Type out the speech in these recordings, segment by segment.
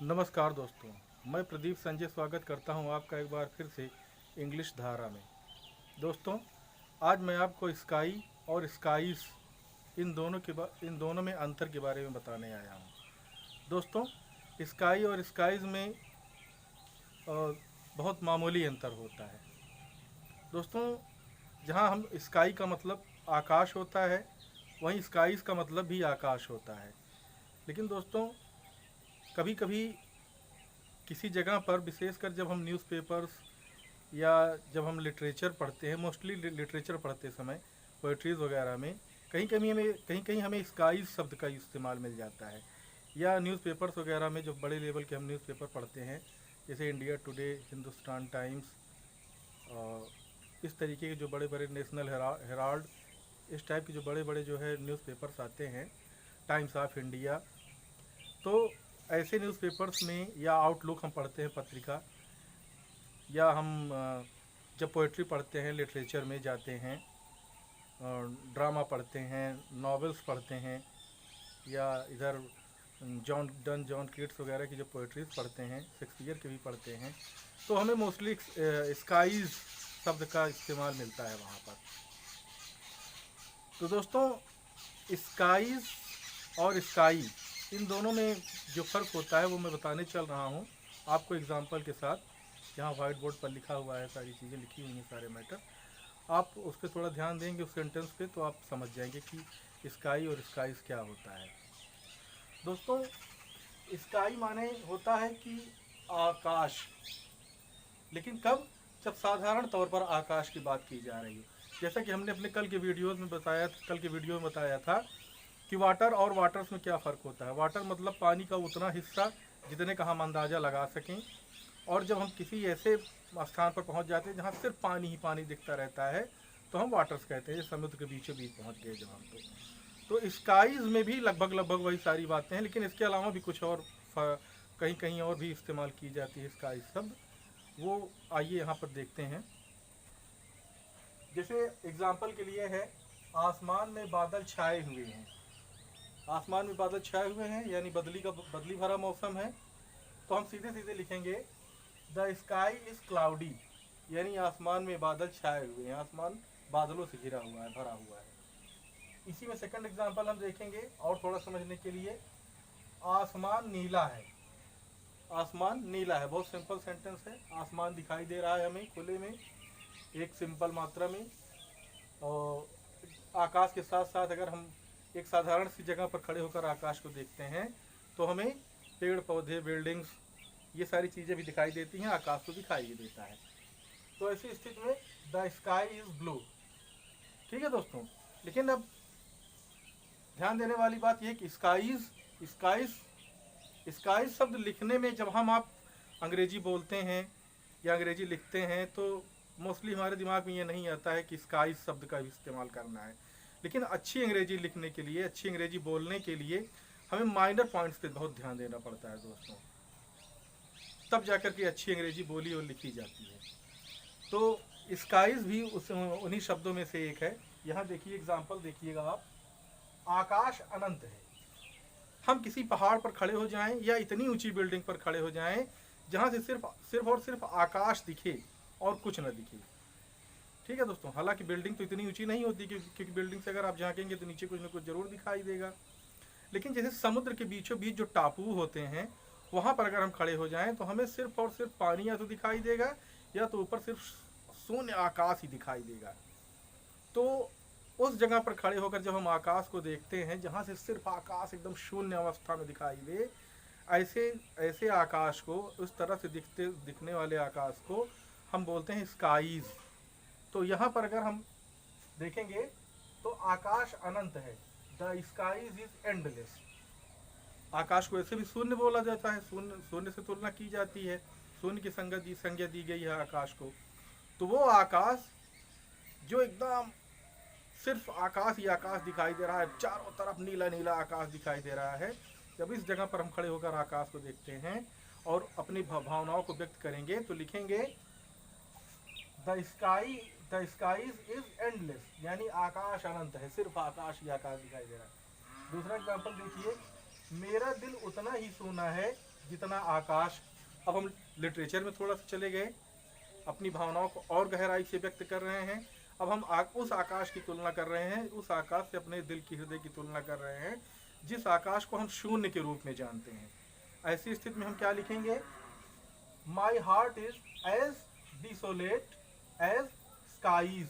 नमस्कार दोस्तों, मैं प्रदीप संजय स्वागत करता हूं आपका एक बार फिर से इंग्लिश धारा में। दोस्तों, आज मैं आपको स्काई और स्काइज इन दोनों में अंतर के बारे में बताने आया हूं। दोस्तों, स्काई और स्काइज में बहुत मामूली अंतर होता है। दोस्तों, जहां हम स्काई का मतलब आकाश होता है, वहीं स्काइज का मतलब भी आकाश होता है। लेकिन दोस्तों, कभी कभी किसी जगह पर, विशेषकर जब हम न्यूज़पेपर्स या जब हम लिटरेचर पढ़ते हैं, मोस्टली लिटरेचर पढ़ते समय पोइट्रीज़ वगैरह में कहीं कहीं हमें स्काईज शब्द का इस्तेमाल मिल जाता है। या न्यूज़पेपर्स वगैरह में जो बड़े लेवल के हम न्यूज़पेपर पढ़ते हैं, जैसे इंडिया टुडे, हिंदुस्तान टाइम्स, इस तरीके के जो बड़े बड़े नेशनल हेराल्ड, इस टाइप के जो बड़े बड़े जो है न्यूज़पेपर्स आते हैं, टाइम्स ऑफ इंडिया, तो ऐसे न्यूज़पेपर्स में या आउटलुक हम पढ़ते हैं पत्रिका, या हम जब पोइट्री पढ़ते हैं, लिटरेचर में जाते हैं, ड्रामा पढ़ते हैं, नॉवेल्स पढ़ते हैं, या इधर जॉन कीट्स वगैरह की जो पोइट्रीज पढ़ते हैं, शेक्सपियर के भी पढ़ते हैं, तो हमें मोस्टली स्काईज शब्द का इस्तेमाल मिलता है वहाँ पर। तो दोस्तों, स्काईज और स्काई, इन दोनों में जो फ़र्क होता है वो मैं बताने चल रहा हूँ आपको एग्जांपल के साथ। यहाँ वाइट बोर्ड पर लिखा हुआ है, सारी चीज़ें लिखी हुई हैं, सारे मैटर। आप उस पर थोड़ा ध्यान देंगे, उस सेंटेंस पे, तो आप समझ जाएंगे कि स्काई और स्काइज क्या होता है। दोस्तों, स्काई माने होता है कि आकाश, लेकिन कब? जब साधारण तौर पर आकाश की बात की जा रही है। जैसा कि हमने अपने कल के वीडियो में बताया था कि वाटर और वाटर्स में क्या फ़र्क होता है। वाटर मतलब पानी का उतना हिस्सा जितने का हम अंदाज़ा लगा सकें, और जब हम किसी ऐसे स्थान पर पहुंच जाते हैं जहां सिर्फ पानी ही पानी दिखता रहता है, तो हम वाटर्स कहते हैं। समुद्र के बीचों बीच पहुंच गए जब हम, तो स्काईज में भी लगभग लगभग वही सारी बातें हैं, लेकिन इसके अलावा भी कुछ और कहीं कहीं और भी इस्तेमाल की जाती है स्काई शब्द। वो आइए यहाँ पर देखते हैं। जैसे एग्जाम्पल के लिए है, आसमान में बादल छाए हुए हैं। आसमान में बादल छाए हुए हैं यानी बदली भरा मौसम है, तो हम सीधे सीधे लिखेंगे द स्काई इज क्लाउडी, यानी आसमान में बादल छाए हुए हैं, आसमान बादलों से घिरा हुआ है, भरा हुआ है। इसी में सेकंड एग्जांपल हम देखेंगे और थोड़ा समझने के लिए, आसमान नीला है। आसमान नीला है, बहुत सिंपल सेंटेंस है। आसमान दिखाई दे रहा है हमें खुले में, एक सिंपल मात्रा में। और आकाश के साथ साथ अगर हम एक साधारण सी जगह पर खड़े होकर आकाश को देखते हैं, तो हमें पेड़ पौधे, बिल्डिंग्स, ये सारी चीज़ें भी दिखाई देती हैं, आकाश को दिखाई भी देता है। तो ऐसी स्थिति में द स्काई इज ब्लू। ठीक है दोस्तों, लेकिन अब ध्यान देने वाली बात यह कि स्काईज स्काईज स्काईज शब्द लिखने में जब आप अंग्रेजी बोलते हैं या अंग्रेजी लिखते हैं, तो मोस्टली हमारे दिमाग में ये नहीं आता है कि स्काईज शब्द का भी इस्तेमाल करना है। लेकिन अच्छी अंग्रेजी लिखने के लिए, अच्छी अंग्रेजी बोलने के लिए हमें माइनर पॉइंट्स पे बहुत ध्यान देना पड़ता है दोस्तों, तब जाकर के अच्छी अंग्रेजी बोली और लिखी जाती है। तो स्काईज भी उन्हीं शब्दों में से एक है। यहाँ देखिए, एग्जाम्पल देखिएगा आप, आकाश अनंत है। हम किसी पहाड़ पर खड़े हो जाएं या इतनी ऊंची बिल्डिंग पर खड़े हो जाएं जहां से सिर्फ आकाश दिखे और कुछ न दिखे। ठीक है दोस्तों, हालांकि बिल्डिंग तो इतनी ऊंची नहीं होती, क्योंकि बिल्डिंग से अगर आप झांकेंगे तो नीचे कुछ न कुछ जरूर दिखाई देगा। लेकिन जैसे समुद्र के बीचों बीच जो टापू होते हैं, वहां पर अगर हम खड़े हो जाएं तो हमें सिर्फ और सिर्फ पानी या तो दिखाई देगा, या तो ऊपर सिर्फ शून्य आकाश ही दिखाई देगा। तो उस जगह पर खड़े होकर जब हम आकाश को देखते हैं जहाँ से सिर्फ आकाश एकदम शून्य अवस्था में दिखाई दे, ऐसे ऐसे आकाश को, उस तरह से दिखने वाले आकाश को हम बोलते हैं स्काईज। तो यहाँ पर अगर हम देखेंगे तो आकाश अनंत है, द स्काईज इज एंडलेस। आकाश को ऐसे भी शून्य बोला जाता है, शून्य से तुलना की जाती है, शून्य की संज्ञा दी गई है आकाश को। तो वो आकाश जो एकदम सिर्फ आकाश ही आकाश दिखाई दे रहा है, चारों तरफ नीला नीला आकाश दिखाई दे रहा है, जब इस जगह पर हम खड़े होकर आकाश को देखते हैं और अपनी भावनाओं को व्यक्त करेंगे, तो लिखेंगे द स्काईज इज एंडलेस, यानी आकाश अनंत है, सिर्फ आकाश ही आकाश दिखाई दे रहा है। दूसरा एग्जाम्पल देखिए, मेरा दिल उतना ही सूना है जितना आकाश। अब हम लिटरेचर में थोड़ा सा चले गए, अपनी भावनाओं को और गहराई से व्यक्त कर रहे हैं। अब हम उस आकाश की तुलना कर रहे हैं, उस आकाश से अपने दिल की हृदय की तुलना कर रहे हैं जिस आकाश को हम शून्य के रूप में जानते हैं। ऐसी स्थिति में हम क्या लिखेंगे? My heart is as desolate as skies.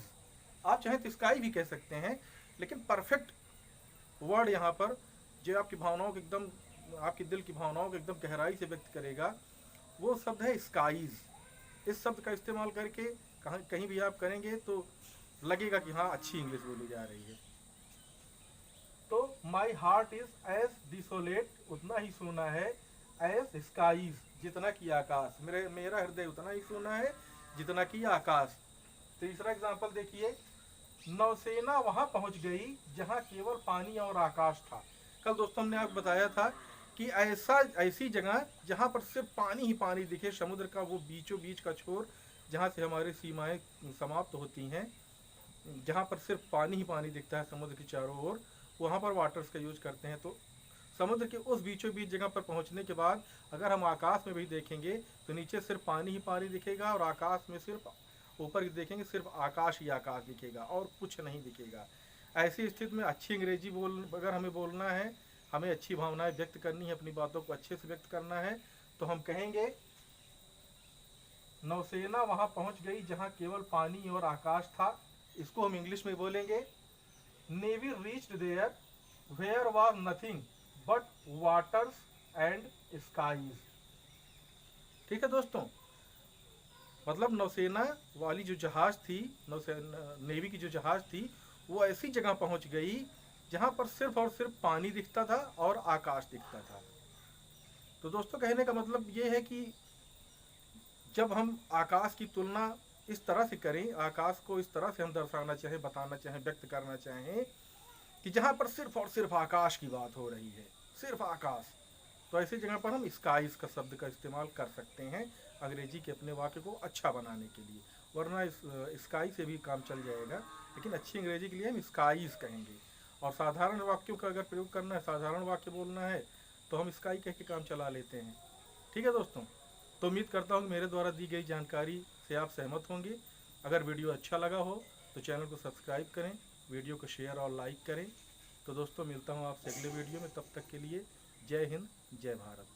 आप चाहें तो स्काई भी कह सकते हैं, लेकिन परफेक्ट वर्ड यहाँ पर जो आपकी भावनाओं को एकदम, आपके दिल की भावनाओं को एकदम गहराई से व्यक्त करेगा, वो शब्द है स्काईज। इस शब्द का इस्तेमाल करके कहीं भी आप करेंगे तो लगेगा कि हाँ अच्छी इंग्लिश बोली जा रही है। तो माई हार्ट इज एज डिसोलेट उतना ही सूना है एज स्काईज, जितना कि आकाश। मेरा हृदय उतना ही सूना है जितना कि आकाश। तीसरा एग्जाम्पल देखिए, नौसेना वहां पहुंच गई जहां केवल पानी और आकाश था। कल दोस्तों हमने आपको बताया था कि ऐसी जगह जहां पर सिर्फ पानी ही पानी दिखे, समुद्र का वो बीचों बीच का छोर जहां से हमारी सीमाएं समाप्त होती हैं, जहां पर सिर्फ पानी ही पानी दिखता है समुद्र के चारों ओर, वहां पर वाटर्स का यूज करते हैं। तो समुद्र के उस बीचों बीच जगह पर पहुंचने के बाद अगर हम आकाश में भी देखेंगे तो नीचे सिर्फ पानी ही पानी दिखेगा, और आकाश में सिर्फ ऊपर देखेंगे सिर्फ आकाश ही आकाश दिखेगा और कुछ नहीं दिखेगा। ऐसी स्थिति में अच्छी अंग्रेजी अगर हमें बोलना है, हमें अच्छी भावनाएं व्यक्त करनी है, अपनी बातों को अच्छे से व्यक्त करना है, तो हम कहेंगे नौसेना वहां पहुंच गई जहां केवल पानी और आकाश था। इसको हम इंग्लिश में बोलेंगे navy reached there where was nothing but waters and skies. ठीक है दोस्तों, मतलब नौसेना वाली जो जहाज थी, नेवी की जो जहाज थी, वो ऐसी जगह पहुंच गई जहां पर सिर्फ और सिर्फ पानी दिखता था और आकाश दिखता था। तो दोस्तों कहने का मतलब ये है कि जब हम आकाश की तुलना इस तरह से करें, आकाश को इस तरह से हम दर्शाना चाहें, बताना चाहें, व्यक्त करना चाहें कि जहां पर सिर्फ और सिर्फ आकाश की बात हो रही है, सिर्फ आकाश, तो ऐसी जगह पर हम स्काईज का शब्द का इस्तेमाल कर सकते हैं अंग्रेजी के अपने वाक्य को अच्छा बनाने के लिए। वरना स्काई से भी काम चल जाएगा, लेकिन अच्छी अंग्रेजी के लिए हम स्काईज कहेंगे। और साधारण वाक्यों का अगर प्रयोग करना है, साधारण वाक्य बोलना है, तो हम स्काई कह के काम चला लेते हैं। ठीक है दोस्तों, तो उम्मीद करता हूँ मेरे द्वारा दी गई जानकारी से आप सहमत होंगे। अगर वीडियो अच्छा लगा हो तो चैनल को सब्सक्राइब करें, वीडियो को शेयर और लाइक करें। तो दोस्तों मिलता हूँ आपसे अगले वीडियो में, तब तक के लिए जय हिंद, जय भारत।